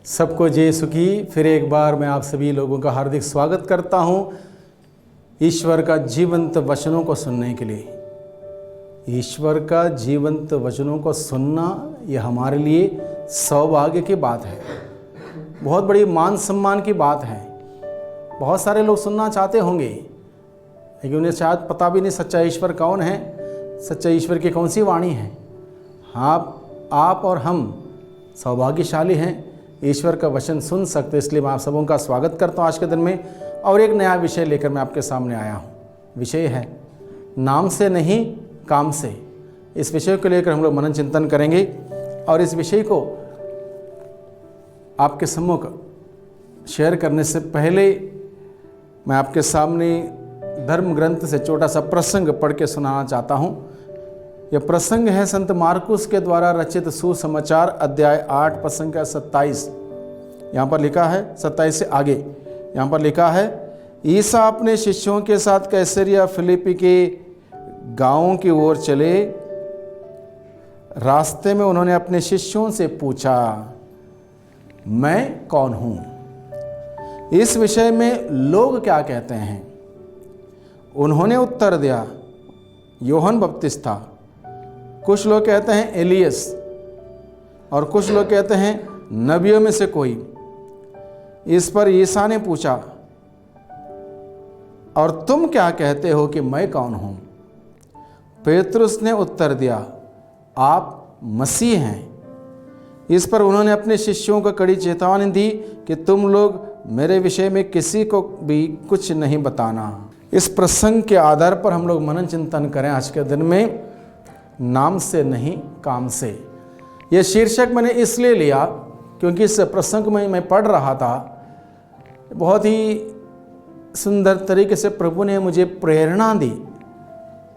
सबको जय सुखी। फिर एक बार मैं आप सभी लोगों का हार्दिक स्वागत करता हूं ईश्वर का जीवंत वचनों को सुनने के लिए। ईश्वर का जीवंत वचनों को सुनना यह हमारे लिए सौभाग्य की बात है, बहुत बड़ी मान सम्मान की बात है। बहुत सारे लोग सुनना चाहते होंगे लेकिन उन्हें शायद पता भी नहीं सच्चा ईश्वर कौन है, सच्चा ईश्वर की कौन सी वाणी है। आप और हम सौभाग्यशाली हैं, ईश्वर का वचन सुन सकते। इसलिए मैं आप सबों का स्वागत करता हूँ आज के दिन में, और एक नया विषय लेकर मैं आपके सामने आया हूँ। विषय है नाम से नहीं काम से। इस विषय को लेकर हम लोग मनन चिंतन करेंगे, और इस विषय को आपके सम्मुख शेयर करने से पहले मैं आपके सामने धर्म ग्रंथ से छोटा सा प्रसंग पढ़ के सुनाना चाहता हूँ। यह प्रसंग है संत मार्कुस के द्वारा रचित सुसमाचार अध्याय 8 प्रसंग का 27। यहाँ पर लिखा है 27 से आगे। यहाँ पर लिखा है, ईसा अपने शिष्यों के साथ कैसरिया फिलिप्पी के गांवों की ओर चले। रास्ते में उन्होंने अपने शिष्यों से पूछा, मैं कौन हूँ? इस विषय में लोग क्या कहते हैं? उन्होंने उत्तर दिया, यूहन्ना बपतिस्ता। कुछ लोग कहते हैं एलियस, और कुछ लोग कहते हैं नबियों में से कोई। इस पर ईसा ने पूछा, और तुम क्या कहते हो कि मैं कौन हूं? पेतरुस ने उत्तर दिया, आप मसीह हैं। इस पर उन्होंने अपने शिष्यों को कड़ी चेतावनी दी कि तुम लोग मेरे विषय में किसी को भी कुछ नहीं बताना। इस प्रसंग के आधार पर हम लोग मनन चिंतन करें आज के दिन में, नाम से नहीं काम से। यह शीर्षक मैंने इसलिए लिया क्योंकि इस प्रसंग में मैं पढ़ रहा था। बहुत ही सुंदर तरीके से प्रभु ने मुझे प्रेरणा दी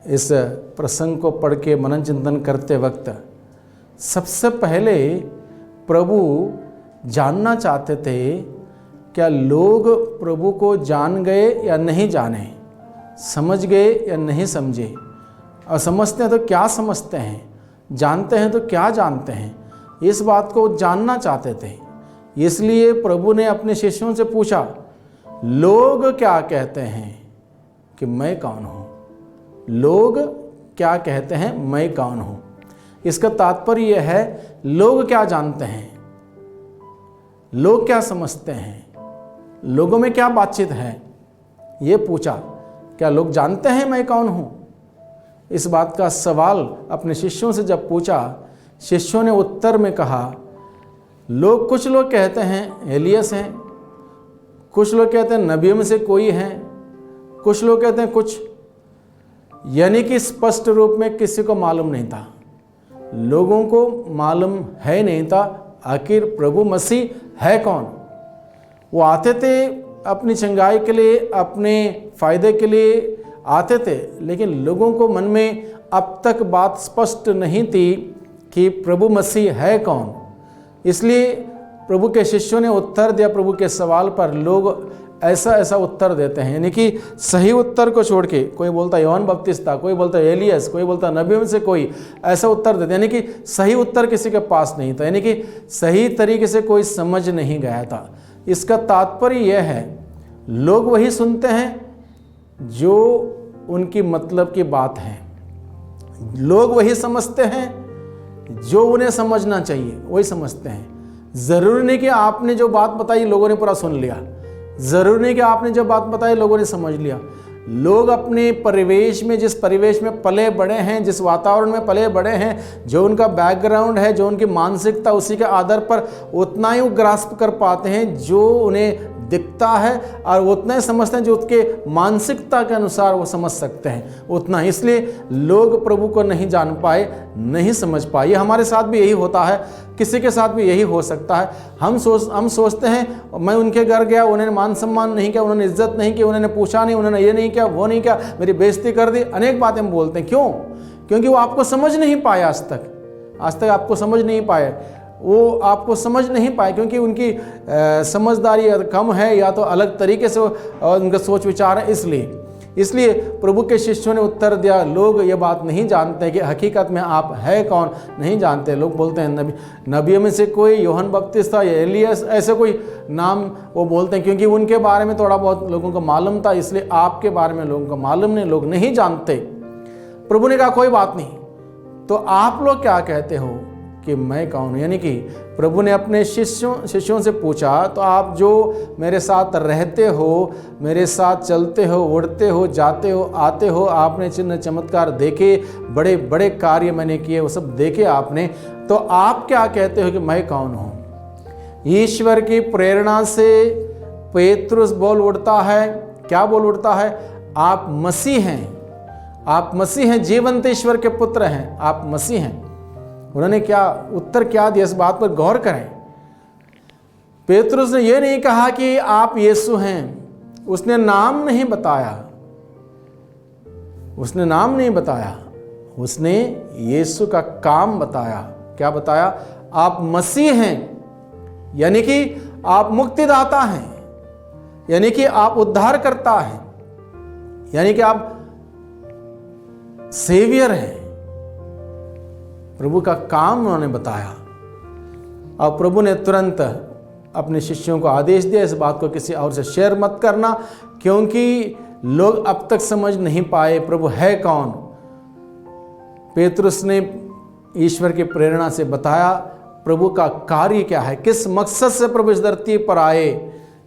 इस प्रसंग को पढ़ के मनन चिंतन करते वक्त। सबसे पहले प्रभु जानना चाहते थे क्या लोग प्रभु को जान गए या नहीं जाने, समझ गए या नहीं समझे, और समझते हैं तो क्या समझते हैं, जानते हैं तो क्या जानते हैं। इस बात को जानना चाहते थे। इसलिए प्रभु ने अपने शिष्यों से पूछा, लोग क्या कहते हैं कि मैं कौन हूँ? लोग क्या कहते हैं मैं कौन हूँ? इसका तात्पर्य यह है, लोग क्या जानते हैं, लोग क्या समझते हैं, लोगों में क्या बातचीत है। ये पूछा, क्या लोग जानते हैं मैं कौन हूँ? इस बात का सवाल अपने शिष्यों से जब पूछा, शिष्यों ने उत्तर में कहा, कुछ लोग कहते हैं एलियस हैं, कुछ लोग कहते हैं नबियों में से कोई हैं, कुछ लोग कहते हैं कुछ। यानी कि स्पष्ट रूप में किसी को मालूम नहीं था, लोगों को मालूम है नहीं था आखिर प्रभु मसीह है कौन। वो आते थे अपनी चंगाई के लिए, अपने फायदे के लिए आते थे, लेकिन लोगों को मन में अब तक बात स्पष्ट नहीं थी कि प्रभु मसीह है कौन। इसलिए प्रभु के शिष्यों ने उत्तर दिया प्रभु के सवाल पर। लोग ऐसा उत्तर देते हैं, यानी कि सही उत्तर को छोड़ के कोई बोलता यूहन्ना बपतिस्ता, कोई बोलता एलियस, कोई बोलता नबियों में से कोई, ऐसा उत्तर देते, यानी कि सही उत्तर किसी के पास नहीं था, यानी कि सही तरीके से कोई समझ नहीं गया था। इसका तात्पर्य यह है, लोग वही सुनते हैं जो उनकी मतलब की बात है, लोग वही समझते हैं जो उन्हें समझना चाहिए, वही समझते हैं। ज़रूरी नहीं कि आपने जो बात बताई लोगों ने पूरा सुन लिया, ज़रूरी नहीं कि आपने जो बात बताई लोगों ने समझ लिया। लोग अपने परिवेश में, जिस परिवेश में पले बड़े हैं, जिस वातावरण में पले बड़े हैं, जो उनका बैकग्राउंड है, जो उनकी मानसिकता, उसी के आधार पर उतना ही वो ग्रास्प कर पाते हैं जो उन्हें दिखता है, और उतना ही समझते हैं जो उसके मानसिकता के अनुसार वो समझ सकते हैं उतना। इसलिए लोग प्रभु को नहीं जान पाए, नहीं समझ पाए। ये हमारे साथ भी यही होता है, किसी के साथ भी यही हो सकता है। हम सोचते हैं मैं उनके घर गया, उन्होंने मान सम्मान नहीं किया, उन्होंने इज्जत नहीं की, उन्होंने पूछा नहीं, उन्होंने ये नहीं किया, वो नहीं किया, मेरी बेइज्जती कर दी। अनेक बातें हम बोलते हैं। क्यों? क्योंकि वो आपको समझ नहीं पाए आज तक आपको समझ नहीं पाए, वो आपको समझ नहीं पाए क्योंकि उनकी समझदारी कम है, या तो अलग तरीके से उनका सोच विचार है। इसलिए इसलिए प्रभु के शिष्यों ने उत्तर दिया, लोग ये बात नहीं जानते कि हकीकत में आप है कौन, नहीं जानते। लोग बोलते हैं नबियों में से कोई, यूहन्ना बपतिस्ता या एलियस, ऐसे कोई नाम वो बोलते हैं, क्योंकि उनके बारे में थोड़ा बहुत लोगों को मालूम था, इसलिए आपके बारे में लोगों को मालूम नहीं, लोग नहीं जानते। प्रभु ने कहा कोई बात नहीं, तो आप लोग क्या कहते हो कि मैं कौन हूँ? यानी कि प्रभु ने अपने शिष्यों से पूछा, तो आप जो मेरे साथ रहते हो, मेरे साथ चलते हो, उड़ते हो, जाते हो, आते हो, आपने चिन्ह चमत्कार देखे, बड़े बड़े कार्य मैंने किए, वो सब देखे आपने, तो आप क्या कहते हो कि मैं कौन हूँ? ईश्वर की प्रेरणा से पेतरुस बोल उठता है, क्या बोल उठता है? आप मसीह हैं, आप मसीह हैं, जीवंत ईश्वर के पुत्र हैं, आप मसीह हैं। उन्होंने क्या उत्तर क्या दिया, इस बात पर गौर करें। पेतरुस ने यह नहीं कहा कि आप यीशु हैं, उसने नाम नहीं बताया, उसने नाम नहीं बताया, उसने यीशु का काम बताया। क्या बताया? आप मसीह हैं, यानी कि आप मुक्तिदाता हैं, यानी कि आप उद्धार करता हैं, यानी कि आप सेवियर हैं। प्रभु का काम उन्होंने बताया। और प्रभु ने तुरंत अपने शिष्यों को आदेश दिया, इस बात को किसी और से शेयर मत करना, क्योंकि लोग अब तक समझ नहीं पाए प्रभु है कौन। पेतरुस ने ईश्वर की प्रेरणा से बताया प्रभु का कार्य क्या है, किस मकसद से प्रभु इस धरती पर आए,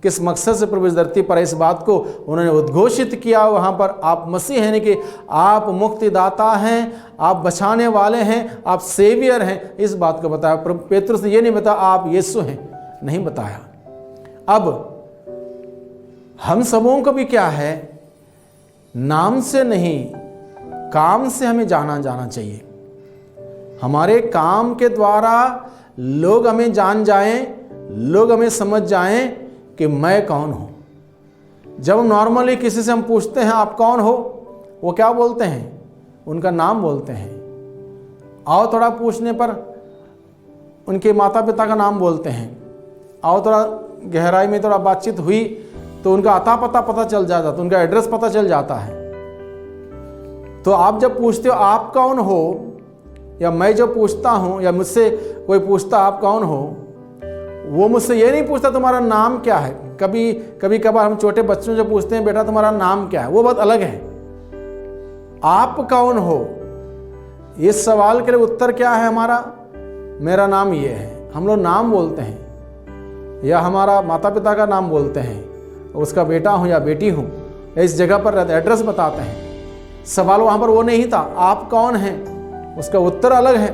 किस मकसद से प्रभु इस धरती पर इस बात को उन्होंने उद्घोषित किया वहाँ पर। आप मसीह हैं, यानी कि आप मुक्तिदाता हैं, आप बचाने वाले हैं, आप सेवियर हैं, इस बात को बताया। पेतरुस ने ये नहीं बताया आप यीशु हैं, नहीं बताया। अब हम सबों को भी क्या है, नाम से नहीं काम से हमें जाना चाहिए। हमारे काम के द्वारा लोग हमें जान जाएं, लोग हमें समझ जाएं कि मैं कौन हूं। जब नॉर्मली किसी से हम पूछते हैं आप कौन हो, वो क्या बोलते हैं? उनका नाम बोलते हैं। आओ थोड़ा पूछने पर उनके माता पिता का नाम बोलते हैं। आओ थोड़ा गहराई में थोड़ा बातचीत हुई तो उनका अता पता पता चल जाता, तो उनका एड्रेस पता चल जाता है। तो आप जब पूछते हो आप कौन हो, या मैं जो पूछता हूं, या मुझसे कोई पूछता आप कौन हो, वो मुझसे ये नहीं पूछता तुम्हारा नाम क्या है। कभी कभार हम छोटे बच्चों से पूछते हैं बेटा तुम्हारा नाम क्या है, वो बात अलग है। आप कौन हो, इस सवाल के लिए उत्तर क्या है हमारा? मेरा नाम ये है। हम लोग नाम बोलते हैं, या हमारा माता पिता का नाम बोलते हैं, उसका बेटा हूं या बेटी हूं, इस जगह पर रहते, एड्रेस बताते हैं। सवाल वहां पर वो नहीं था, आप कौन हैं, उसका उत्तर अलग है।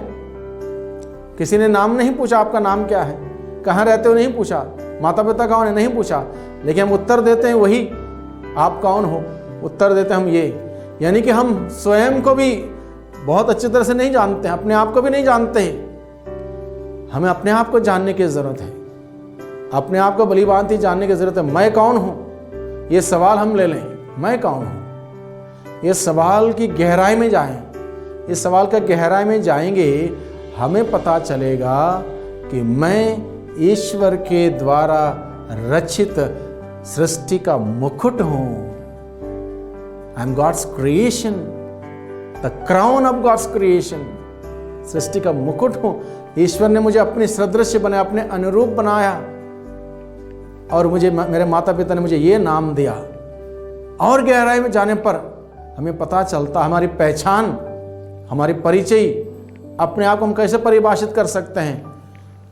किसी ने नाम नहीं पूछा आपका नाम क्या है, कहाँ रहते हो नहीं पूछा, माता पिता कौन है नहीं पूछा, लेकिन हम उत्तर देते हैं वही, आप कौन हो, उत्तर देते हैं हम ये। यानी कि हम स्वयं को भी बहुत अच्छी तरह से नहीं जानते हैं, अपने आप को भी नहीं जानते हैं। हमें अपने आप को जानने की ज़रूरत है, अपने आप को भलीभांति जानने की ज़रूरत है। मैं कौन हूँ, ये सवाल हम ले लें, मैं कौन हूँ। ये सवाल की गहराई में जाएं, इस सवाल का गहराई में जाएंगे, हमें पता चलेगा कि मैं ईश्वर के द्वारा रचित सृष्टि का मुकुट हूं। I am God's creation, the crown of God's creation. सृष्टि का मुकुट हूं। ईश्वर ने मुझे अपने सदृश्य बनाया, अपने अनुरूप बनाया, और मुझे मेरे माता पिता ने मुझे ये नाम दिया। और गहराई में जाने पर हमें पता चलता हमारी पहचान, हमारी परिचय, अपने आप को हम कैसे परिभाषित कर सकते हैं,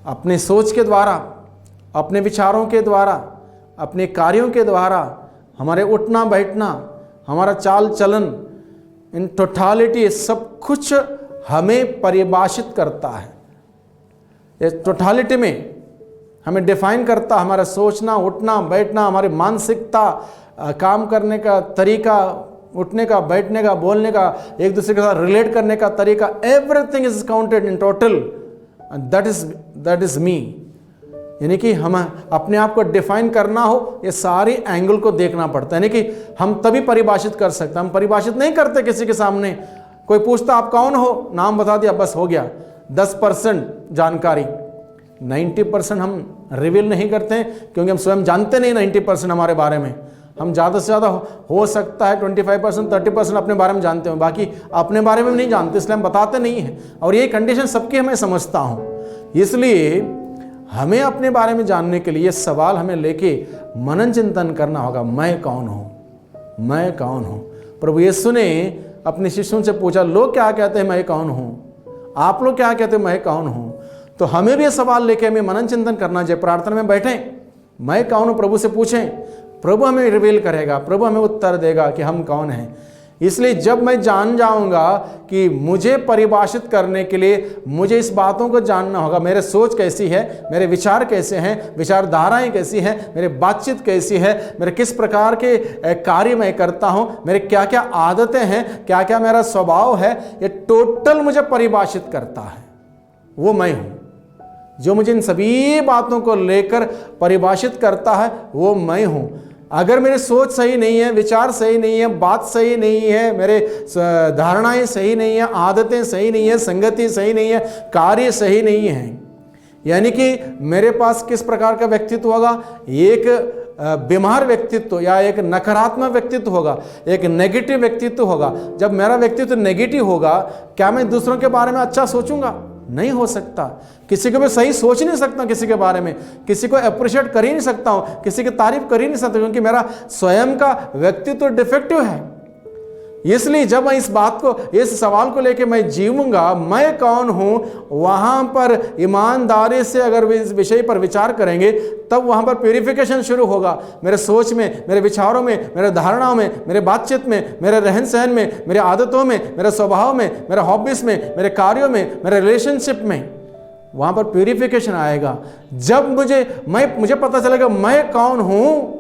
अपने सोच के द्वारा, अपने विचारों के द्वारा, अपने कार्यों के द्वारा, हमारे उठना बैठना, हमारा चाल चलन, इन टोटालिटी सब कुछ हमें परिभाषित करता है। इस टोटालिटी में हमें डिफाइन करता, हमारा सोचना, उठना बैठना, हमारी मानसिकता, काम करने का तरीका, उठने का, बैठने का, बोलने का, एक दूसरे के साथ रिलेट करने का तरीका, everything is counted in total, that is me. यानी कि हम अपने आप को डिफाइन करना हो, ये सारी एंगल को देखना पड़ता है। यानी कि हम तभी परिभाषित कर सकते हैं, हम परिभाषित नहीं करते किसी के सामने। कोई पूछता आप कौन हो, नाम बता दिया, बस हो गया। 10% जानकारी, 90% हम रिवील नहीं करते हैं, क्योंकि हम स्वयं जानते नहीं 90% हमारे बारे में। हम ज़्यादा से ज़्यादा हो सकता है 25% 30% अपने बारे में जानते हो, बाकी अपने बारे में नहीं जानते, इसलिए हम बताते नहीं हैं। और ये कंडीशन सबकी मैं समझता हूँ। इसलिए हमें अपने बारे में जानने के लिए ये सवाल हमें लेके मनन चिंतन करना होगा, मैं कौन हूँ, मैं कौन हूँ। प्रभु यीशु ने अपने शिष्यों से पूछा, लोग क्या कहते हैं मैं कौन हूँ, आप लोग क्या कहते हैं मैं कौन हूँ। तो हमें भी ये सवाल लेके हमें मनन चिंतन करना चाहिए। प्रार्थना में बैठें, मैं कौन हूँ प्रभु से पूछें, प्रभु हमें रिवील करेगा, प्रभु हमें उत्तर देगा कि हम कौन हैं। इसलिए जब मैं जान जाऊंगा कि मुझे परिभाषित करने के लिए मुझे इस बातों को जानना होगा, मेरे सोच कैसी है, मेरे विचार कैसे हैं, विचारधाराएं कैसी हैं, मेरे बातचीत कैसी है, मेरे किस प्रकार के कार्य मैं करता हूं, मेरे क्या क्या आदतें हैं, क्या क्या मेरा स्वभाव है, ये टोटल मुझे परिभाषित करता है। वो मैं हूं। जो मुझे इन सभी बातों को लेकर परिभाषित करता है वो मैं हूं। अगर मेरी सोच सही नहीं है, विचार सही नहीं है, बात सही नहीं है, मेरे धारणाएं सही नहीं है, आदतें सही नहीं है, संगति सही नहीं है, कार्य सही नहीं है, यानी कि मेरे पास किस प्रकार का व्यक्तित्व होगा, एक बीमार व्यक्तित्व या एक नकारात्मक व्यक्तित्व होगा, एक नेगेटिव व्यक्तित्व होगा। जब मेरा व्यक्तित्व नेगेटिव होगा, क्या मैं दूसरों के बारे में अच्छा सोचूंगा? नहीं हो सकता। किसी को मैं सही सोच नहीं सकता, किसी के बारे में किसी को अप्रिशिएट कर ही नहीं सकता हूं, किसी की तारीफ कर ही नहीं सकता, क्योंकि मेरा स्वयं का व्यक्तित्व डिफेक्टिव है। इसलिए जब मैं इस बात को, इस सवाल को लेकर मैं जीऊंगा, मैं कौन हूं, वहां पर ईमानदारी से अगर इस विषय पर विचार करेंगे तब वहां पर प्यूरिफिकेशन शुरू होगा। मेरे सोच में, मेरे विचारों में, मेरे धारणाओं में, मेरे बातचीत में, मेरे रहन सहन में, मेरे आदतों में, मेरे स्वभाव में, मेरे हॉबीज में, मेरे कार्यों में, मेरे रिलेशनशिप में, वहां पर प्यूरिफिकेशन आएगा। जब मुझे पता चलेगा मैं कौन हूं,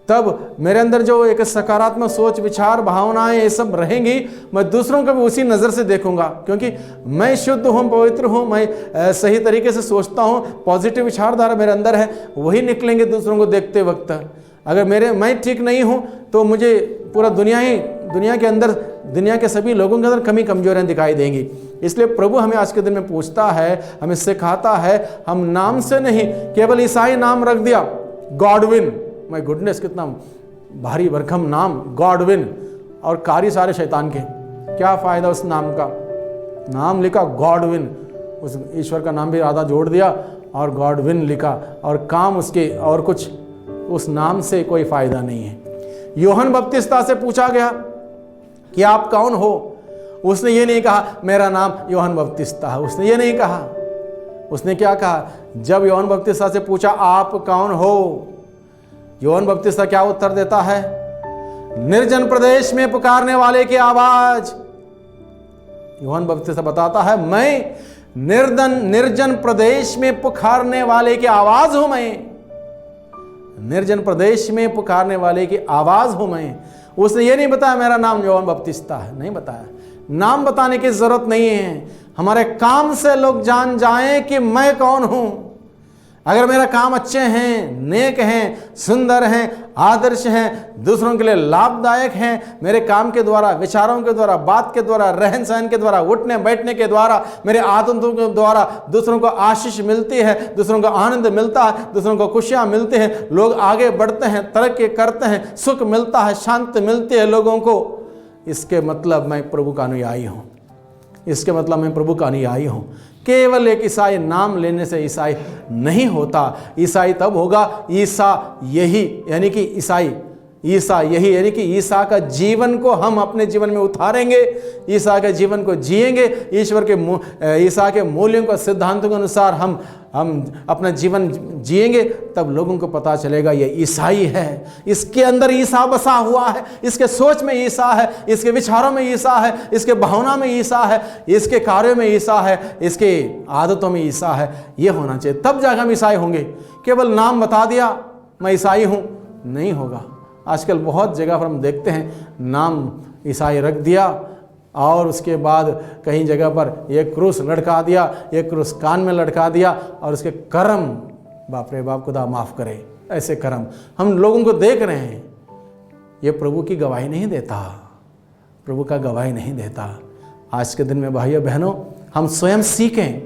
तब मेरे अंदर जो एक सकारात्मक सोच, विचार, भावनाएं ये सब रहेंगी। मैं दूसरों को भी उसी नज़र से देखूंगा, क्योंकि मैं शुद्ध हूँ, पवित्र हूँ, मैं सही तरीके से सोचता हूँ, पॉजिटिव विचारधारा मेरे अंदर है, वही निकलेंगे दूसरों को देखते वक्त। अगर मैं ठीक नहीं हूँ तो मुझे पूरा दुनिया के अंदर, दुनिया के सभी लोगों के अंदर कमी कमजोरियाँ दिखाई देंगी। इसलिए प्रभु हमें आज के दिन में पूछता है, हमें सिखाता है, हम नाम से नहीं, केवल ईसाई नाम रख दिया, गॉडविन, माय गुडनेस, कितना भारी भरकम नाम, गॉडविन, और कार्य सारे शैतान के। क्या फायदा उस नाम का? नाम लिखा गॉडविन, उस ईश्वर का नाम भी आधा जोड़ दिया और गॉडविन लिखा, और काम उसके और कुछ, उस नाम से कोई फायदा नहीं है। यूहन्ना बपतिस्ता से पूछा गया कि आप कौन हो? उसने ये नहीं कहा मेरा नाम यूहन्ना बपतिस्ता है, उसने ये नहीं कहा। उसने क्या कहा? जब यूहन्ना बपतिस्ता से पूछा आप कौन हो, यूहन्ना बपतिस्ता क्या उत्तर देता है? निर्जन प्रदेश में पुकारने वाले की आवाज। यूहन्ना बपतिस्ता बताता है, मैं निर्जन प्रदेश में पुकारने वाले की आवाज हूं, मैं निर्जन प्रदेश में पुकारने वाले की आवाज हूं मैं। उसने ये नहीं बताया मेरा नाम यूहन्ना बपतिस्ता है, नहीं बताया। नाम बताने की जरूरत नहीं है, हमारे काम से लोग जान जाएं कि मैं कौन हूं। अगर मेरा काम अच्छे हैं, नेक हैं, सुंदर हैं, आदर्श हैं, दूसरों के लिए लाभदायक हैं, मेरे काम के द्वारा, विचारों के द्वारा, बात के द्वारा, रहन सहन के द्वारा, उठने बैठने के द्वारा, मेरे आदतों के द्वारा दूसरों को आशीष मिलती है, दूसरों को आनंद मिलता है, दूसरों को खुशियां मिलती हैं, लोग आगे बढ़ते हैं, तरक्की करते हैं, सुख मिलता है, शांति मिलती है लोगों को, इसके मतलब मैं प्रभु का अनुयायी हूँ। इसके मतलब मैं प्रभु का अनुयायी हूँ। केवल एक ईसाई नाम लेने से ईसाई नहीं होता। ईसाई तब होगा ईसा यही, यानी कि ईसा यही, यानी कि ईसा का जीवन को हम अपने जीवन में उतारेंगे, ईसा के जीवन को जिएंगे, ईश्वर के ईसा के मूल्यों को, सिद्धांतों के अनुसार हम अपना जीवन जिएंगे, तब लोगों को पता चलेगा ये ईसाई है, इसके अंदर ईसा बसा हुआ है, इसके सोच में ईसा है, इसके विचारों में ईसा है, इसके भावना में ईसा है, इसके कार्यों में ईसा है, इसके आदतों में ईसा है। ये होना चाहिए, तब जाकर हम ईसाई होंगे। केवल नाम बता दिया मैं ईसाई हूँ, नहीं होगा। आजकल बहुत जगह पर हम देखते हैं नाम ईसाई रख दिया और उसके बाद कहीं जगह पर एक क्रूस लटका दिया, एक क्रूस कान में लटका दिया, और उसके कर्म, बाप रे बाप, खुदा माफ़ करे, ऐसे कर्म हम लोगों को देख रहे हैं। ये प्रभु की गवाही नहीं देता, प्रभु का गवाही नहीं देता। आज के दिन में भाइयों बहनों, हम स्वयं सीखें,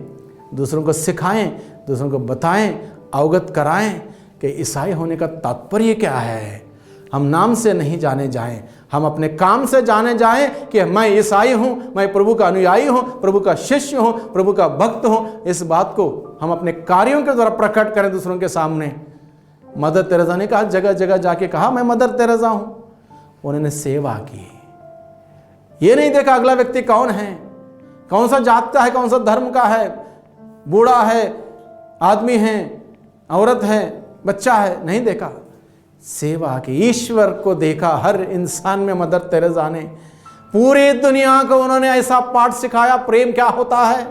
दूसरों को सिखाएं, दूसरों को बताएं, अवगत कराएं कि ईसाई होने का तात्पर्य क्या है, हम नाम से नहीं जाने जाएं, हम अपने काम से जाने जाएं कि मैं ईसाई हूँ, मैं प्रभु का अनुयायी हूँ, प्रभु का शिष्य हूँ, प्रभु का भक्त हूँ। इस बात को हम अपने कार्यों के द्वारा प्रकट करें दूसरों के सामने। मदर तेरेसा ने कहा, जगह जगह जाके कहा मैं मदर तेरेसा हूँ। उन्होंने सेवा की, ये नहीं देखा अगला व्यक्ति कौन है, कौन सा जात का है, कौन सा धर्म का है, बूढ़ा है, आदमी है, औरत है, बच्चा है, नहीं देखा। सेवा की, ईश्वर को देखा हर इंसान में। मदर तेरेसा ने पूरी दुनिया को उन्होंने ऐसा पाठ सिखाया, प्रेम क्या होता है,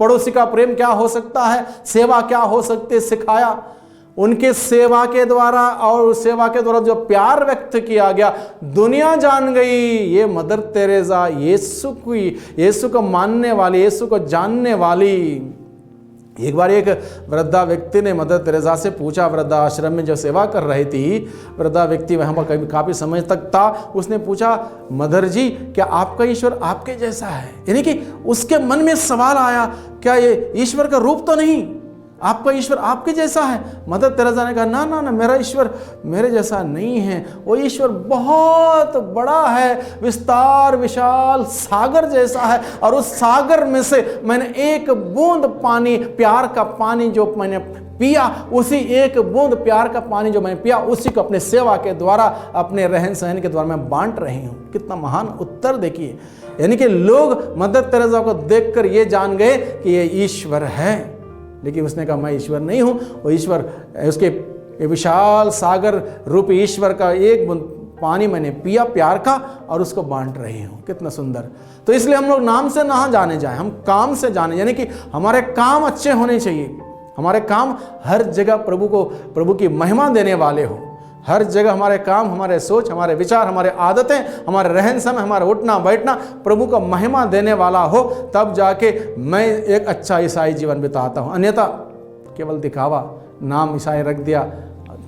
पड़ोसी का प्रेम क्या हो सकता है, सेवा क्या हो सकती है, सिखाया। उनके सेवा के द्वारा और उस सेवा के द्वारा जो प्यार व्यक्त किया गया, दुनिया जान गई ये मदर तेरेसा यीशु को मानने वाली, यीशु को जानने वाली। एक बार एक वृद्धा व्यक्ति ने मदर तेरेसा से पूछा, वृद्धा आश्रम में जो सेवा कर रही थी, वृद्धा व्यक्ति वहाँ पर काफ़ी समय तक था। उसने पूछा, मदर जी क्या आपका ईश्वर आपके जैसा है? यानी कि उसके मन में सवाल आया, क्या ये ईश्वर का रूप तो नहीं, आपका ईश्वर आपके जैसा है? मदर तेरेसा ने कहा, ना ना ना, मेरा ईश्वर मेरे जैसा नहीं है, वो ईश्वर बहुत बड़ा है, विस्तार विशाल सागर जैसा है, और उस सागर में से मैंने एक बूंद पानी, प्यार का पानी जो मैंने पिया, उसी एक बूंद प्यार का पानी जो मैंने पिया, उसी को अपने सेवा के द्वारा, अपने रहन सहन के द्वारा मैं बांट रही हूँ। कितना महान उत्तर देखिए। यानी कि लोग मदर तेरेसा को देखकर ये जान गए कि ये ईश्वर है, लेकिन उसने कहा मैं ईश्वर नहीं हूँ, वो ईश्वर, उसके विशाल सागर रूप ईश्वर का एक बूंद पानी मैंने पिया प्यार का, और उसको बांट रही हूँ। कितना सुंदर। तो इसलिए हम लोग नाम से ना जाने जाएं, हम काम से जाने, यानी कि हमारे काम अच्छे होने चाहिए, हमारे काम हर जगह प्रभु की महिमा देने वाले हो। हर जगह हमारे काम, हमारे सोच, हमारे विचार, हमारे आदतें, हमारे रहन सहन, हमारा उठना बैठना प्रभु को महिमा देने वाला हो, तब जाके मैं एक अच्छा ईसाई जीवन बिताता हूँ। अन्यथा केवल दिखावा, नाम ईसाई रख दिया,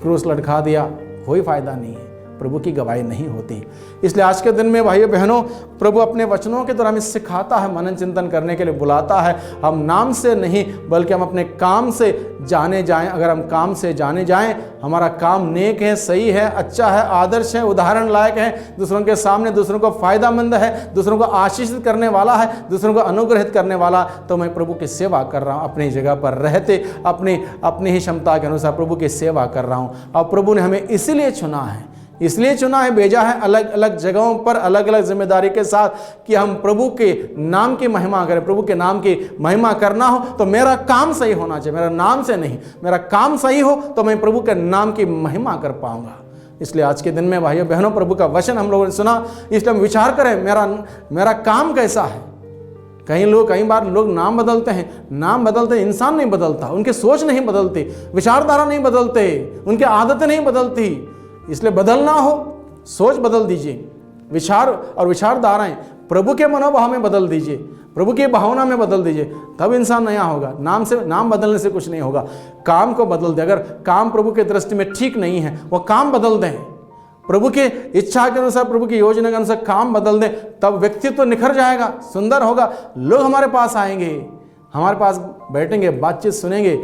क्रूस लटका दिया, कोई फायदा नहीं है, प्रभु की गवाही नहीं होती। इसलिए आज के दिन में भाइयों बहनों, प्रभु अपने वचनों के द्वारा हमें सिखाता है, मनन चिंतन करने के लिए बुलाता है। हम नाम से नहीं बल्कि हम अपने काम से जाने जाएं। अगर हम काम से जाने जाएं, हमारा काम नेक है, सही है, अच्छा है, आदर्श है, उदाहरण लायक है, दूसरों के सामने दूसरों को फायदामंद है, दूसरों को आशीषित करने वाला है, दूसरों को अनुग्रहित करने वाला, तो मैं प्रभु की सेवा कर रहा हूँ। अपनी जगह पर रहते अपनी ही क्षमता के अनुसार प्रभु की सेवा कर रहा हूँ। और प्रभु ने हमें इसलिए चुना है, भेजा है अलग अलग जगहों पर, अलग अलग जिम्मेदारी के साथ, कि हम प्रभु के नाम की महिमा करें। प्रभु के नाम की महिमा करना हो तो मेरा काम सही होना चाहिए, मेरा नाम से नहीं। मेरा काम सही हो तो मैं प्रभु के नाम की महिमा कर पाऊंगा। इसलिए आज के दिन में भाइयों बहनों, प्रभु का वचन हम लोगों ने सुना, इसलिए हम विचार करें मेरा काम कैसा है। कई बार लोग नाम बदलते हैं, इंसान नहीं बदलता, उनकी सोच नहीं बदलती, विचारधारा नहीं बदलते, उनकी आदतें नहीं बदलती। इसलिए बदलना हो, सोच बदल दीजिए, विचार और विचारधाराएं प्रभु के मनोभाव में बदल दीजिए, प्रभु की भावना में बदल दीजिए, तब इंसान नया होगा। नाम बदलने से कुछ नहीं होगा। काम को बदल दें। अगर काम प्रभु के दृष्टि में ठीक नहीं है, वो काम बदल दें, प्रभु के इच्छा के अनुसार, प्रभु की योजना के अनुसार काम बदल दें, तब व्यक्तित्व निखर जाएगा, सुंदर होगा। लोग हमारे पास आएंगे, हमारे पास बैठेंगे, बातचीत सुनेंगे,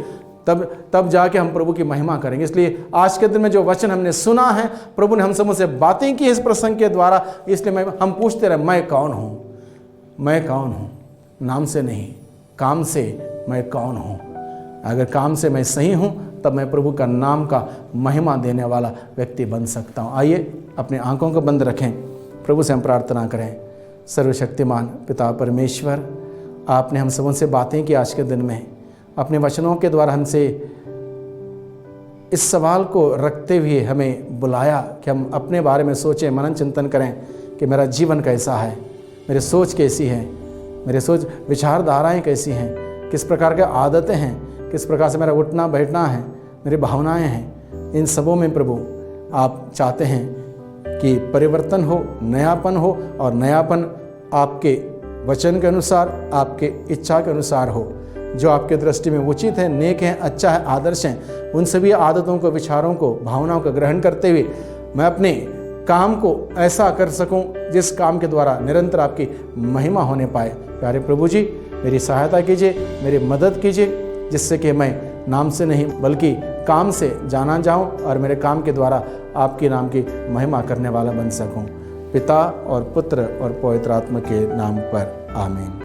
तब जाके हम प्रभु की महिमा करेंगे। इसलिए आज के दिन में जो वचन हमने सुना है, प्रभु ने हम सबों से बातें की इस प्रसंग के द्वारा, इसलिए हम पूछते रहे, मैं कौन हूँ? नाम से नहीं, काम से मैं कौन हूँ? अगर काम से मैं सही हूँ, तब मैं प्रभु का नाम का महिमा देने वाला व्यक्ति बन सकता हूँ। आइए अपने आंखों को बंद रखें, प्रभु से हम प्रार्थना करें। सर्वशक्तिमान पिता परमेश्वर, आपने हम सबों से बातें की आज के दिन में, अपने वचनों के द्वारा हमसे इस सवाल को रखते हुए हमें बुलाया कि हम अपने बारे में सोचें, मनन चिंतन करें कि मेरा जीवन कैसा है, मेरी सोच कैसी है, मेरे सोच विचारधाराएं कैसी हैं, किस प्रकार की आदतें हैं, किस प्रकार से मेरा उठना बैठना है, मेरी भावनाएं हैं। इन सबों में प्रभु आप चाहते हैं कि परिवर्तन हो, नयापन हो, और नयापन आपके वचन के अनुसार, आपके इच्छा के अनुसार हो, जो आपके दृष्टि में उचित है, नेक है, अच्छा है, आदर्श हैं। उन सभी आदतों को, विचारों को, भावनाओं को ग्रहण करते हुए मैं अपने काम को ऐसा कर सकूं जिस काम के द्वारा निरंतर आपकी महिमा होने पाए। प्यारे प्रभु जी, मेरी सहायता कीजिए, मेरी मदद कीजिए, जिससे कि मैं नाम से नहीं बल्कि काम से जाना जाऊं और मेरे काम के द्वारा आपके नाम की महिमा करने वाला बन सकूं। पिता और पुत्र और पवित्र आत्मा के नाम पर आमीन।